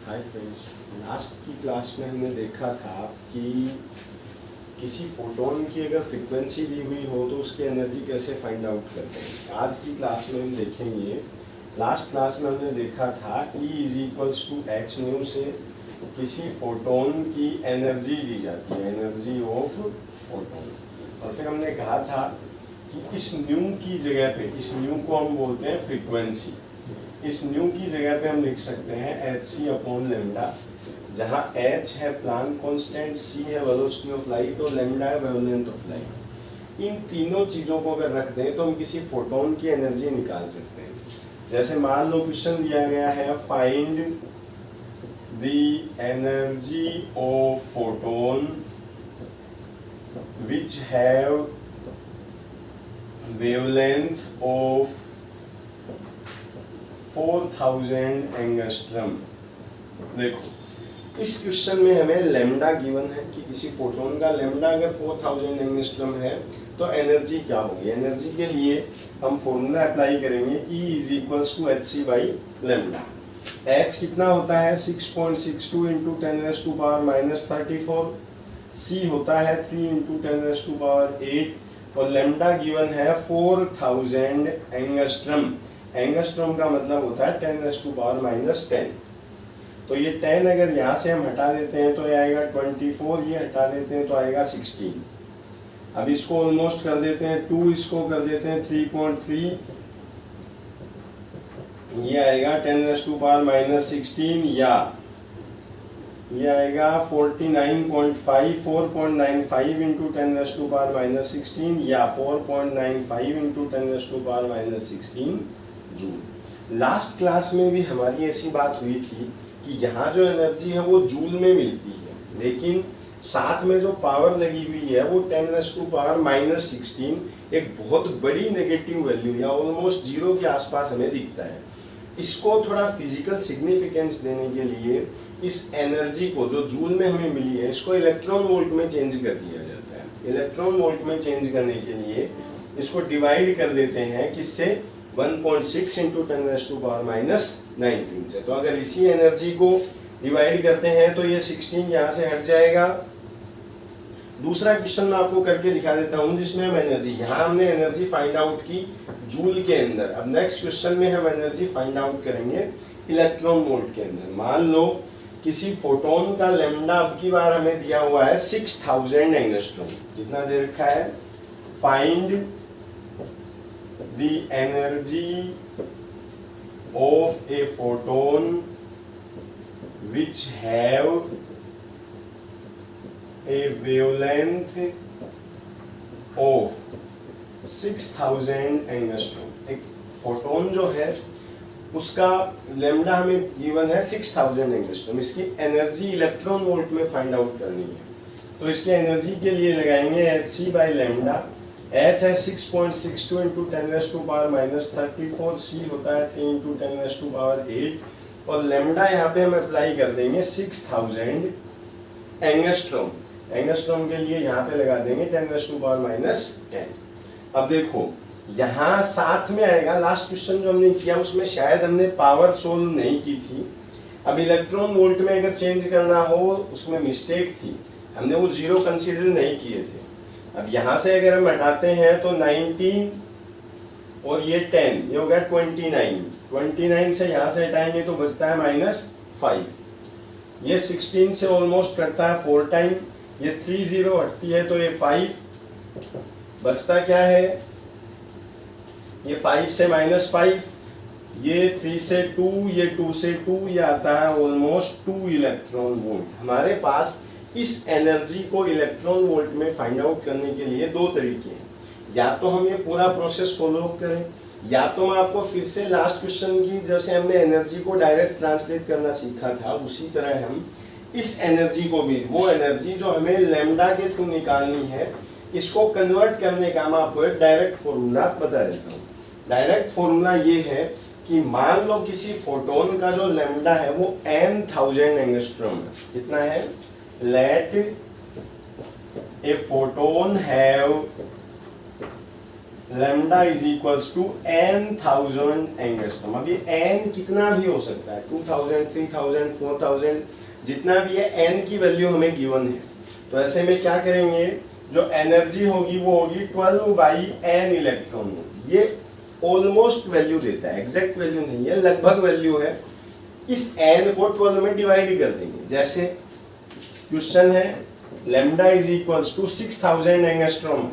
Hi friends, last की class में हमने देखा था कि किसी फोटोन की अगर फ्रीक्वेंसी दी हुई हो तो उसकी एनर्जी कैसे फाइंड आउट करते हैं। आज की क्लास में हम देखेंगे, लास्ट क्लास में हमने देखा था E is equals to h nu से किसी फोटोन की एनर्जी दी जाती है, एनर्जी ऑफ फोटोन। और फिर हमने कहा था कि इस न्यू की जगह पे, इस न्यू को हम बोलते हैं फ्रीक्वेंसी। इस न्यू की जगह पे हम लिख सकते हैं एच सी अपॉन लेमडा, जहाँ एच है प्लांक कांस्टेंट, सी है वेलोसिटी ऑफ लाइट और लेमडा है वेवलेंथ ऑफ लाइट। इन तीनों चीज़ों को अगर रख दें तो हम किसी फोटोन की एनर्जी निकाल सकते हैं। जैसे मान लो क्वेश्चन दिया गया है, find the energy of photon which have wavelength of 4000 angstrom. देखो, इस क्वेश्चन में हमें लेमडा गिवन है कि किसी फोटोन का लेमडा अगर 4000 एंगस्ट्रम है तो एनर्जी क्या होगी। एनर्जी के लिए हम फॉर्मूला अप्लाई करेंगे, E is equals to h c by lambda. H कितना होता है 6.62 इंटू 10⁻⁻34, C होता है 3 इंटू 10⁻8 और लेमडा गिवन है 4000 एंगस्ट्रम। एंगस्ट्रॉम का मतलब होता है 10⁻10। तो ये 10 अगर यहाँ से हम हटा देते हैं तो ये आएगा 24, ये हटा देते हैं तो आएगा 16। अब इसको ऑलमोस्ट कर देते हैं 2, इसको कर देते हैं 3.3, ये आएगा 10⁻16 या ये आएगा 49.5, 4.95 इंटू 10⁻16 या 4.95 इंटू 10⁻16 जूल। लास्ट क्लास में भी हमारी ऐसी बात हुई थी कि यहाँ जो एनर्जी है वो जूल में मिलती है, लेकिन साथ में जो पावर लगी हुई है वो 10⁻16 एक बहुत बड़ी नेगेटिव वैल्यू या ऑलमोस्ट जीरो के आसपास हमें दिखता है। इसको थोड़ा फिजिकल सिग्निफिकेंस देने के लिए इस एनर्जी को जो जूल में हमें मिली है इसको इलेक्ट्रॉन वोल्ट में चेंज कर दिया जाता है। इलेक्ट्रॉन वोल्ट में चेंज करने के लिए इसको डिवाइड कर देते हैं किससे, 1.6 इंटू 10⁻19 से। तो अगर इसी एनर्जी को डिवाइड करते हैं तो ये 16 यहाँ से हट जाएगा। दूसरा क्वेश्चन मैं आपको करके दिखा देता हूँ जिसमें हम एनर्जी, यहाँ हमने एनर्जी फाइंड आउट की जूल के अंदर। अब नेक्स्ट क्वेश्चन में हम एनर्जी फाइंड आउट करेंगे इलेक्ट्रॉन वोल्ट के अंदर। मान लो किसी फोटोन का लेमडा अब की बार हमें दिया हुआ है 6000 एंगस्ट्रॉम। कितना दे रखा है, find the energy of a photon which have a wavelength of 6000 angstrom. एक फोटोन जो है उसका लेमडा हमें गिवन है 6000 एंगस्ट्रॉम। इसकी एनर्जी इलेक्ट्रॉन वोल्ट में फाइंड आउट करनी है, तो इसके एनर्जी के लिए लगाएंगे h c by lambda. H है 6.62 इंटू 10⁻34, C होता है 3 इंटू 10⁻8 और लेमडा यहाँ पे हम अप्लाई कर देंगे 6000 एंगस्ट्रॉम। एंगस्ट्रॉम के लिए यहाँ पे लगा देंगे 10⁻10। अब देखो यहाँ साथ में आएगा, लास्ट क्वेश्चन जो हमने किया उसमें शायद हमने पावर सोल्व नहीं की थी। अब इलेक्ट्रॉन वोल्ट में अगर चेंज करना हो उसमें मिस्टेक थी, हमने वो जीरो कंसीडर नहीं किए थे। अब यहाँ से अगर हम हटाते हैं तो 19 और ये 10, ये हो गया 29 से यहाँ से हटाएंगे तो बचता है -5। ये 16 से ऑलमोस्ट करता है 4 टाइम, ये 3 0 हटती है तो ये 5 बचता क्या है, ये 5 से -5, ये 3 से 2, ये 2 से 2, ये आता है ऑलमोस्ट 2 इलेक्ट्रॉन वोल्ट। हमारे पास इस एनर्जी को इलेक्ट्रॉन वोल्ट में फाइंड आउट करने के लिए दो तरीके हैं। या तो हम ये पूरा प्रोसेस फॉलो करें, या तो मैं आपको फिर से लास्ट क्वेश्चन की जैसे हमने एनर्जी को डायरेक्ट ट्रांसलेट करना सीखा था उसी तरह हम इस एनर्जी को भी, वो एनर्जी जो हमें लेमडा के थ्रू निकालनी है, इसको कन्वर्ट करने का मैं आपको एक डायरेक्ट फॉर्मूला बता देता हूँ। डायरेक्ट फॉर्मूला ये है कि मान लो किसी फोटोन का जो लेमडा है वो n1000 एंगस्ट्रॉम है। कितना है, let a photon have lambda is equals to n,000 angstrom. अब ये n कितना भी हो सकता है, 2000, 3000, 4000, जितना भी है, n की वैल्यू हमें गिवन है। तो ऐसे में क्या करेंगे, जो एनर्जी होगी वो होगी 12/n इलेक्ट्रॉन। ये ऑलमोस्ट वैल्यू देता है, एग्जैक्ट वैल्यू नहीं है, लगभग वैल्यू है। इस n को 12 में डिवाइड कर देंगे। जैसे क्वेश्चन है lambda is equals to 6000 angstrom,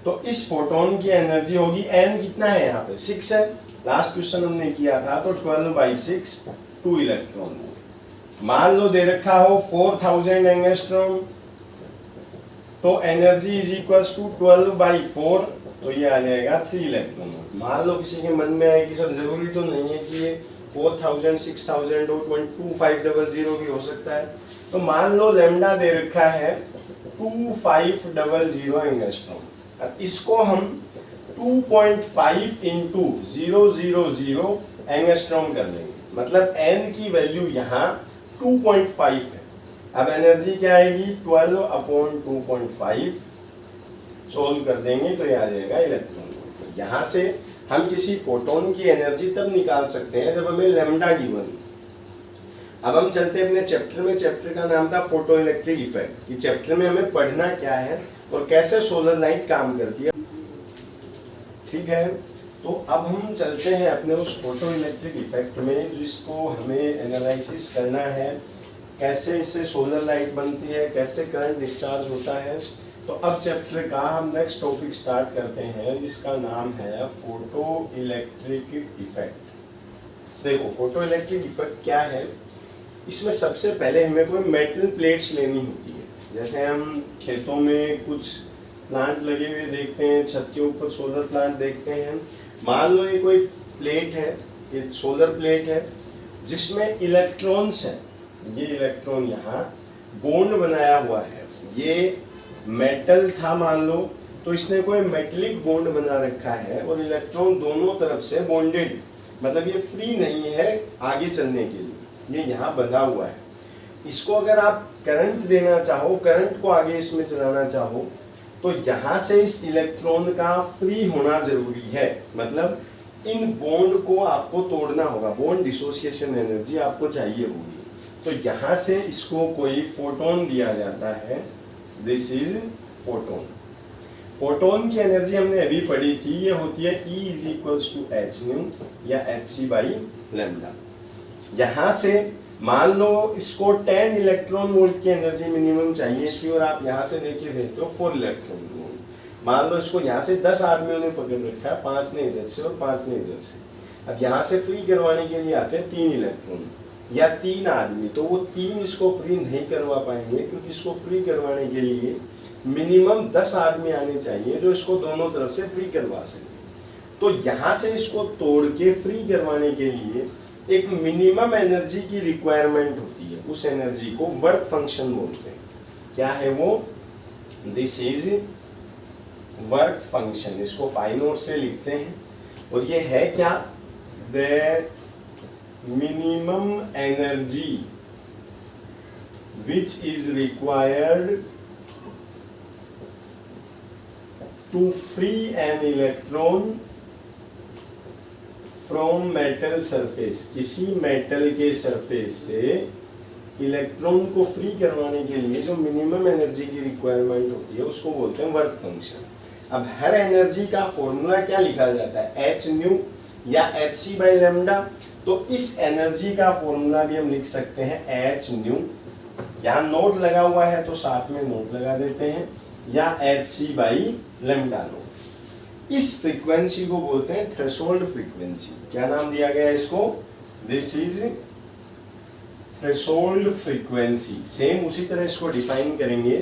तो इस फोटोन की एनर्जी होगी, n कितना है यहाँ पे 6 है, लास्ट क्वेश्चन हमने किया था, तो 12/6 2 इलेक्ट्रॉन। मान लो दे रखा हो 4000 एंगस्ट्रॉम, तो एनर्जी इज इक्वल्स टू 12/4, तो ये आ जाएगा 3 इलेक्ट्रॉन। मान लो किसी के मन में आए कि सर जरूरी तो नहीं है कि ये 4000, 6000 और 2500 भी हो सकता है, तो मान लो लैम्डा दे रखा है 2500 एंगस्ट्रॉम। अब इसको हम 2.5 इंटू 000 एंगस्ट्रॉम कर लेंगे, मतलब n की वैल्यू यहाँ 2.5 है। अब एनर्जी क्या आएगी, 12/2.5, सोल्व कर देंगे तो ये आ जाएगा इलेक्ट्रॉन वोल्ट। यहाँ से हम किसी फोटोन की एनर्जी तब निकाल सकते हैं जब हमें लैम्डा गिवन। अब हम चलते हैं अपने चैप्टर में। चैप्टर का नाम था फोटो इलेक्ट्रिक इफेक्ट, कि चैप्टर में हमें पढ़ना क्या है और कैसे सोलर लाइट काम करती है। ठीक है, तो अब हम चलते हैं अपने उस फोटो इलेक्ट्रिक इफेक्ट में, जिसको हमें एनालिसिस करना है, कैसे इससे सोलर लाइट बनती है, कैसे करंट डिस्चार्ज होता है। तो अब चैप्टर का हम नेक्स्ट टॉपिक स्टार्ट करते हैं, जिसका नाम है फोटो इलेक्ट्रिक इफेक्ट। देखो फोटो इलेक्ट्रिक इफेक्ट क्या है, इसमें सबसे पहले हमें कोई मेटल प्लेट्स लेनी होती है। जैसे हम खेतों में कुछ प्लांट लगे हुए देखते हैं, छत के ऊपर सोलर प्लांट देखते हैं। मान लो ये कोई प्लेट है, ये सोलर प्लेट है, जिसमें इलेक्ट्रॉन्स हैं। ये इलेक्ट्रॉन यहाँ बॉन्ड बनाया हुआ है, ये मेटल था मान लो, तो इसने कोई मेटलिक बॉन्ड बना रखा है और इलेक्ट्रॉन दोनों तरफ से बॉन्डेड, मतलब ये फ्री नहीं है आगे चलने के लिए, ये यहाँ बंधा हुआ है। इसको अगर आप करंट देना चाहो, करंट को आगे इसमें चलाना चाहो, तो यहाँ से इस इलेक्ट्रॉन का फ्री होना जरूरी है, मतलब इन बॉन्ड को आपको तोड़ना होगा, बॉन्ड डिसोसिएशन एनर्जी आपको चाहिए होगी। तो यहाँ से इसको कोई फोटोन दिया जाता है, दिस इज फोटोन। फोटोन की एनर्जी हमने अभी पढ़ी थी, ये होती है E is equals to h nu या hc/λ। यहाँ से मान लो इसको 10 इलेक्ट्रॉन वोल्ट की एनर्जी मिनिमम चाहिए थी और आप यहाँ से लेके भेजते हो 4 इलेक्ट्रॉन वोल्ट। मान लो इसको यहाँ से 10 आदमियों ने पकड़ रखा है, 5 ने इधर से और 5 ने इधर से। अब यहाँ से फ्री करवाने के लिए आते हैं 3 इलेक्ट्रॉन या 3 आदमी, तो वो 3 इसको फ्री नहीं करवा पाएंगे, क्योंकि इसको फ्री करवाने के लिए मिनिमम 10 आदमी आने चाहिए जो इसको दोनों तरफ से फ्री करवा सके। तो यहाँ से इसको तोड़ के फ्री करवाने के लिए एक मिनिमम एनर्जी की रिक्वायरमेंट होती है, उस एनर्जी को वर्क फंक्शन बोलते हैं। क्या है वो, दिस इज वर्क फंक्शन। इसको फाइन नोट से लिखते हैं, और ये है क्या, the minimum energy which is required to free an electron from metal surface. किसी मेटल के सरफेस से इलेक्ट्रॉन को फ्री करवाने के लिए जो मिनिमम एनर्जी की रिक्वायरमेंट होती है, उसको बोलते हैं वर्क फंक्शन। अब हर एनर्जी का फॉर्मूला क्या लिखा जाता है, एच न्यू या hc/λ। तो इस एनर्जी का फॉर्मूला भी हम लिख सकते हैं एच न्यू, यहाँ नोट लगा हुआ है तो साथ में नोट लगा देते हैं, या hc/λ नोट। इस फ्रीक्वेंसी को बोलते हैं थ्रेशोल्ड फ्रीक्वेंसी। क्या नाम दिया गया है इसको, this is threshold frequency. Same उसी तरह इसको डिफाइन करेंगे,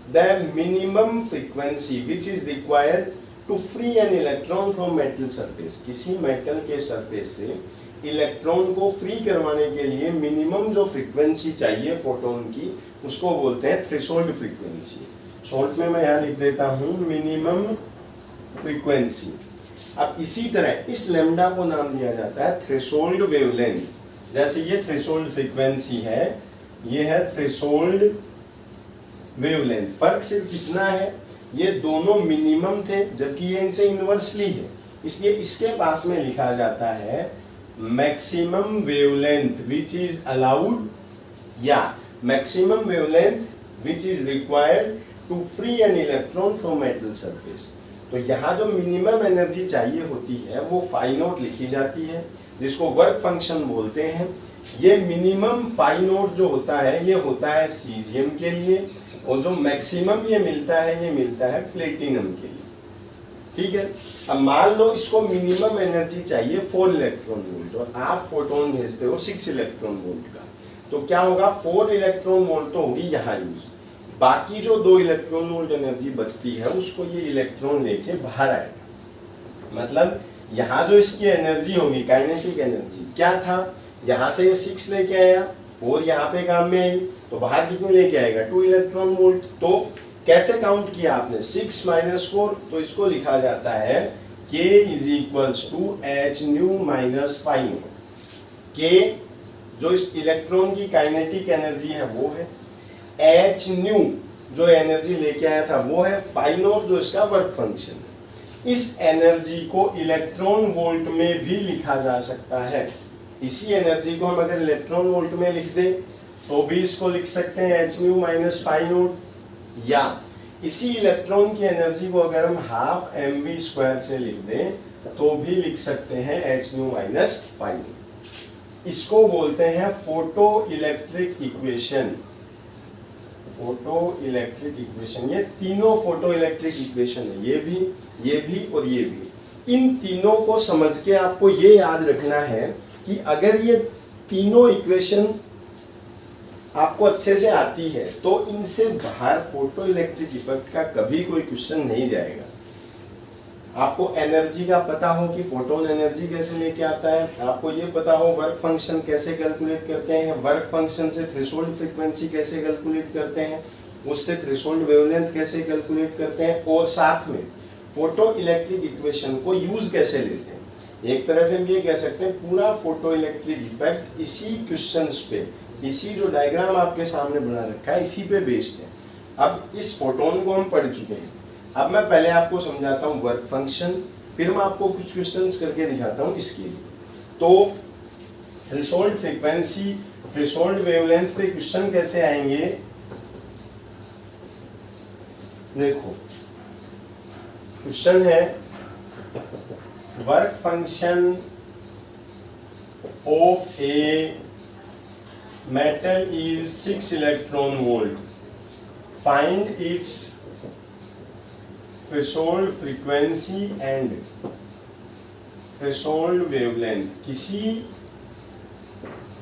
the minimum frequency which is required to free an electron from metal surface. किसी मेटल के सरफेस से इलेक्ट्रॉन को फ्री करवाने के लिए मिनिमम जो फ्रीक्वेंसी चाहिए फोटोन की, उसको बोलते हैं थ्रेशोल्ड फ्रीक्वेंसी। शॉर्ट में मैं यहाँ लिख देता हूँ मिनिमम फ्रीक्वेंसी। अब इसी तरह इस लैम्डा को नाम दिया जाता है थ्रेशोल्ड वेवलेंथ। जैसे ये थ्रेशोल्ड फ्रीक्वेंसी है, ये है थ्रेशोल्ड वेवलेंथ। फर्क सिर्फ इतना है ये दोनों मिनिमम थे, जबकि ये इनसे इनवर्सली है, इसलिए इसके पास में लिखा जाता है maximum wavelength which is allowed या maximum wavelength which is required to free an electron from metal surface. तो यहाँ जो मिनिमम एनर्जी चाहिए होती है वो फाई नॉट लिखी जाती है, जिसको वर्क फंक्शन बोलते हैं। ये मिनिमम फाई नॉट जो होता है ये होता है सीजियम के लिए, और जो मैक्सिमम ये मिलता है प्लेटिनम के लिए। ठीक है, अब मान लो इसको मिनिमम एनर्जी चाहिए 4 इलेक्ट्रॉन वोल्ट और आप फोटोन भेजते हो 6 इलेक्ट्रॉन वोल्ट का, तो क्या होगा, 4 इलेक्ट्रॉन वोल्ट तो होगी यहाँ यूज, बाकी जो 2 इलेक्ट्रॉन वोल्ट एनर्जी बचती है उसको ये इलेक्ट्रॉन लेके बाहर आएगा। मतलब यहाँ जो इसकी एनर्जी होगी, काइनेटिक एनर्जी, क्या था, यहाँ से ये 6 लेके आया, 4 यहाँ पे काम में आई, तो बाहर कितने लेके आएगा, 2 इलेक्ट्रॉन वोल्ट। तो कैसे काउंट किया आपने, 6 - 4, तो इसको लिखा जाता है K is equals to h nu minus phi naught. K जो इस इलेक्ट्रॉन की काइनेटिक एनर्जी है वो है, एच न्यू जो एनर्जी लेके आया था वो है, फाई नॉट जो इसका वर्क फंक्शन है। इस एनर्जी को इलेक्ट्रॉन वोल्ट में भी लिखा जा सकता है। इसी एनर्जी को हम अगर इलेक्ट्रॉन वोल्ट में लिख दें तो भी इसको लिख सकते हैं h nu minus phi naught, या इसी इलेक्ट्रॉन की एनर्जी को अगर हम हाफ mv² से लिख दें तो भी लिख सकते हैं h nu minus phi naught. इसको बोलते हैं photoelectric equation. Photoelectric equation, ये तीनों फोटो इलेक्ट्रिक इक्वेशन है, ये भी और ये भी। इन तीनों को समझ के आपको ये याद रखना है कि अगर ये तीनों इक्वेशन आपको अच्छे से आती है तो इनसे बाहर फोटो इलेक्ट्रिक इफेक्ट का कभी कोई क्वेश्चन नहीं जाएगा। आपको एनर्जी का पता हो कि फोटोन एनर्जी कैसे लेके आता है, आपको ये पता हो वर्क फंक्शन कैसे कैलकुलेट करते हैं, वर्क फंक्शन से थ्रेशोल्ड फ्रीक्वेंसी कैसे कैलकुलेट करते हैं, उससे थ्रेशोल्ड वेवलेंथ कैसे कैलकुलेट करते हैं, और साथ में फोटो इलेक्ट्रिक इक्वेशन को यूज कैसे लेते हैं। एक तरह से हम ये कह सकते हैं पूरा फोटो इलेक्ट्रिक इफेक्ट इसी क्वेश्चंस पे, इसी जो डायग्राम आपके सामने बना रखा है इसी पे बेस्ड है। अब इस फोटोन को हम पढ़ चुके हैं, अब मैं पहले आपको समझाता हूँ वर्क फंक्शन, फिर मैं आपको कुछ क्वेश्चंस करके दिखाता हूँ इसके लिए। तो थ्रेशोल्ड फ्रीक्वेंसी, थ्रेशोल्ड वेवलेंथ पे क्वेश्चन कैसे आएंगे, देखो क्वेश्चन है work function of A metal is 6 electron volt, find its threshold frequency and threshold wavelength। किसी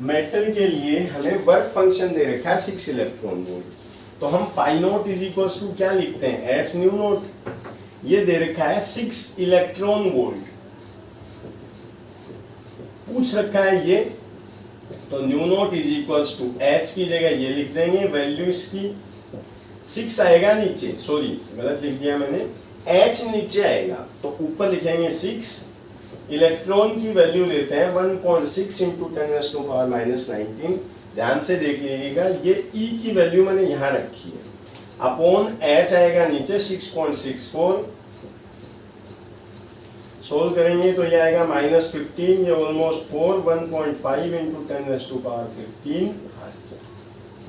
मेटल के लिए हमें वर्क फंक्शन दे रखा है 6 इलेक्ट्रॉन वोल्ट, तो हम phi naught is equals to क्या लिखते हैं, एच न्यू नॉट। ये दे रखा है 6 इलेक्ट्रॉन वोल्ट, पूछ रखा है ये, तो nu naught is equals to h की जगह ये लिख देंगे, वैल्यू इसकी 6 आएगा नीचे, सॉरी गलत लिख दिया मैंने, एच नीचे आएगा तो ऊपर लिखेंगे 6, इलेक्ट्रॉन की वैल्यू लेते हैं 1.6 इंटू 10⁻⁻19। ध्यान से देख लीजिएगा, ये ई की वैल्यू मैंने यहाँ रखी है, अपॉन एच आएगा नीचे 6.64, सोल्व करेंगे तो ये आएगा -15, ये ऑलमोस्ट 4, 1.5 इंटू 10⁻15 हर्ट्ज।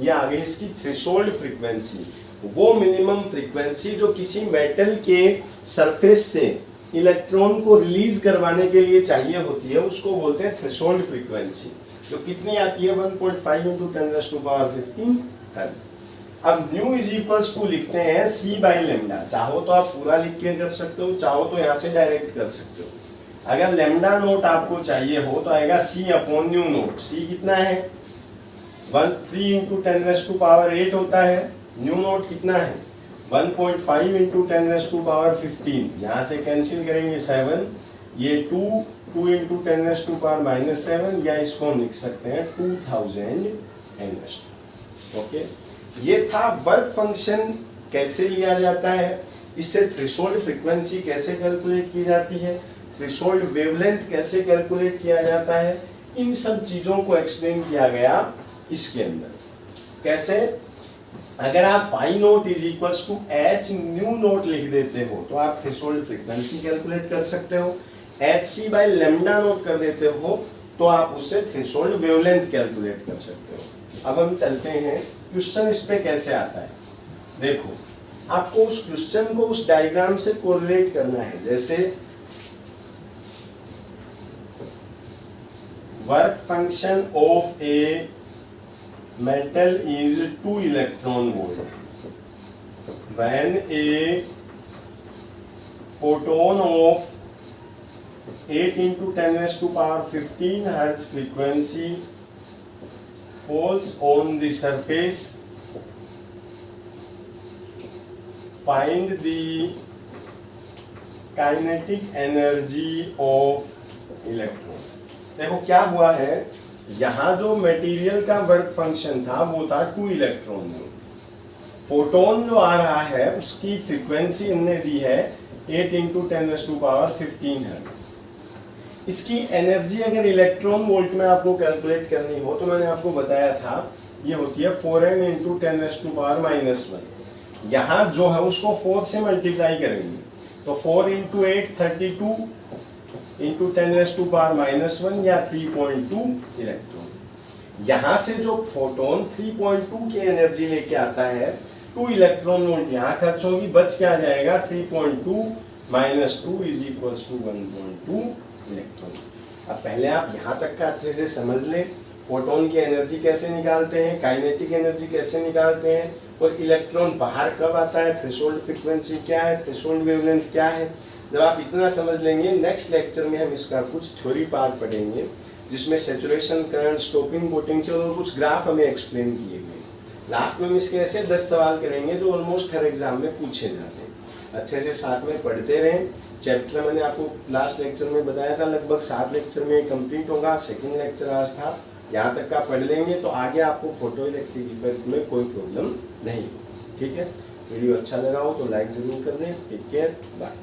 ये आ गई इसकी थ्रेशोल्ड फ्रीक्वेंसी, वो मिनिमम फ्रीक्वेंसी जो किसी मेटल के सरफेस से इलेक्ट्रॉन को रिलीज करवाने के लिए चाहिए होती है, उसको बोलते हैं थ्रेशोल्ड फ्रीक्वेंसी, जो कितनी आती है 1.5 इंटू 10⁻15 हर्ट्ज। अब न्यू इज इक्वल्स टू लिखते हैं सी बाई लेमडा, चाहो तो आप पूरा लिख के कर सकते हो, चाहो तो यहाँ से डायरेक्ट कर सकते हो। अगर लेमडा नोट आपको चाहिए हो तो आएगा सी अपॉन न्यू नोट। सी कितना है 3 इंटू 10⁻8 होता है, न्यू नोट कितना है 1.5 इंटू 10⁻15, यहाँ से कैंसिल करेंगे 7, ये 2 इंटू 10⁻⁻7, या इसको हम लिख सकते हैं 2000 एंगस्ट्रॉम। ओके, ये था वर्क फंक्शन कैसे लिया जाता है, इससे थ्रेशोल्ड फ्रीक्वेंसी कैसे कैलकुलेट की जाती है, थ्रेशोल्ड वेवलेंथ कैसे कैलकुलेट किया जाता है, इन सब चीजों को एक्सप्लेन किया गया इसके अंदर। कैसे, अगर आप phi naught is equals to h nu naught लिख देते हो तो आप थ्रेशोल्ड फ्रीक्वेंसी कैलकुलेट कर सकते हो। H c by lambda naught कर देते हो तो आप उससे थ्रेशोल्ड वेवलेंथ कैलकुलेट कर सकते हो। अब हम चलते हैं क्वेश्चन इस पे कैसे आता है। देखो, आपको उस क्वेश्चन को उस डायग्राम से कोरिलेट करना है। जैसे work function of A metal is 2 electron volt when a photon of 8 into 10 raised to power 15 hertz frequency falls on the surface. Find the kinetic energy of electron. देखो क्या हुआ है, यहाँ जो मटेरियल का वर्क फंक्शन था वो था 2 इलेक्ट्रॉन वोल्ट। फोटोन जो आ रहा है उसकी फ्रीक्वेंसी इनने दी है 8 इंटू 10⁻15 हर्ट्ज। इसकी एनर्जी अगर इलेक्ट्रॉन वोल्ट में आपको कैलकुलेट करनी हो तो मैंने आपको बताया था ये होती है 4n इंटू 10⁻⁻1। यहाँ जो है उसको 4 से मल्टीप्लाई करेंगे तो 4 इंटू 8 32 इंटू 10⁻⁻1 या 3.2 इलेक्ट्रॉन। यहाँ से जो फोटोन 3.2 की एनर्जी लेके आता है 2 इलेक्ट्रॉन वोल्ट यहाँ खर्च होगी, बच क्या जाएगा 3.2 minus 2 is equals to 1.2 electron. अब पहले आप यहाँ तक का अच्छे से समझ लें, फोटोन की एनर्जी कैसे निकालते हैं, काइनेटिक एनर्जी कैसे निकालते हैं और इलेक्ट्रॉन बाहर कब आता है, थ्रेशोल्ड फ्रीक्वेंसी क्या है, थ्रेशोल्ड वेवलेंथ क्या है। जब आप इतना समझ लेंगे नेक्स्ट लेक्चर में हम इसका कुछ थ्योरी पार्ट पढ़ेंगे जिसमें सैचुरेशन करंट, स्टॉपिंग पोटेंशियल और कुछ ग्राफ हमें एक्सप्लेन किए गए। लास्ट में हम इसके ऐसे 10 सवाल करेंगे जो ऑलमोस्ट हर एग्जाम में पूछे जाते हैं। अच्छे से साथ में पढ़ते रहें। चैप्टर मैंने आपको लास्ट लेक्चर में बताया था लगभग 7 लेक्चर में कंप्लीट होगा। सेकेंड लेक्चर आज था, यहाँ तक का पढ़ लेंगे तो आगे आपको फोटो इलेक्ट्रिक इफेक्ट में कोई प्रॉब्लम नहीं हो। ठीक है, वीडियो अच्छा लगा हो तो लाइक जरूर कर दें। Take care, bye.